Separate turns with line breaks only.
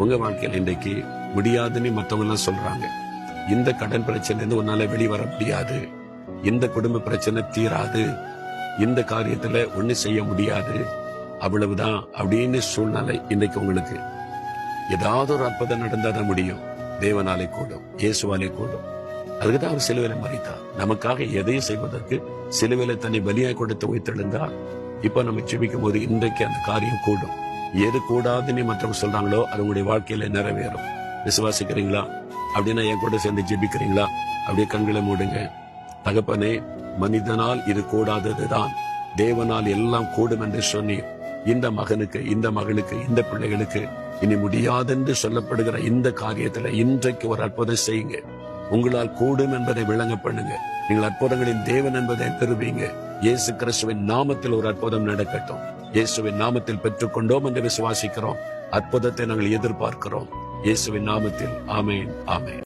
உங்க வாழ்க்கையில் இன்றைக்கு முடியாதுன்னு மத்தவங்க எல்லாம் சொல்றாங்க. இந்த கடன் பிரச்சனை இருந்து உன்னால வெளிவர முடியாது, இந்த குடும்ப பிரச்சனை தீராது, இந்த காரியத்துல ஒண்ணு செய்ய முடியாது, அவ்வளவுதான் அப்படின்னு சூழ்நிலை இன்றைக்கு உங்களுக்கு. ஏதாவது ஒரு அற்புதம் நடந்தாதான் முடியும். தேவனாலே கூடும், இயேசுவாலே கூடும். அதுக்குதான் அவர் சிலுவையில மரித்தார். நமக்காக எதையும் செய்வதற்கு சிலுவையில தன்னை பலியாய் கொடுத்து வைத்தெழுந்தார். இப்ப நம்ம ஜெபிக்கும் போது இன்றைக்கு அந்த காரியம் கூடும். எது கூடாதுன்னு மற்றவங்க சொல்றாங்களோ அது உங்களுடைய வாழ்க்கையில நிறைவேறும். விசுவாசிக்கிறீங்களா? அப்படின்னா என் கூட சேர்ந்து ஜெபிக்கிறீங்களா? அப்படியே கண்களை மூடுங்க. தகப்பனே, மனிதனால் இது கூடாததுதான், தேவனால் எல்லாம் கூடும் என்று சொன்னீர். இந்த மகனுக்கு, இந்த மகளுக்கு, இந்த பிள்ளைகளுக்கு இனி முடியாதென்று சொல்லப்படுகிற இந்த காரியத்துல இன்றைக்கு ஒரு அற்புதம் செய்யுங்க. உங்களால் கூடும் என்பதை விளங்க பண்ணுங்க. நீங்கள் அற்புதங்களின் தேவன் என்பதை பெறுவீங்க. இயேசு கிறிஸ்துவின் நாமத்தில் ஒரு அற்புதம் நடக்கட்டும். இயேசுவின் நாமத்தில் பெற்றுக்கொண்டோம் என்று விசுவாசிக்கிறோம். அற்புதத்தை நாங்கள் எதிர்பார்க்கிறோம். இயேசுவின் நாமத்தில் ஆமென், ஆமென்.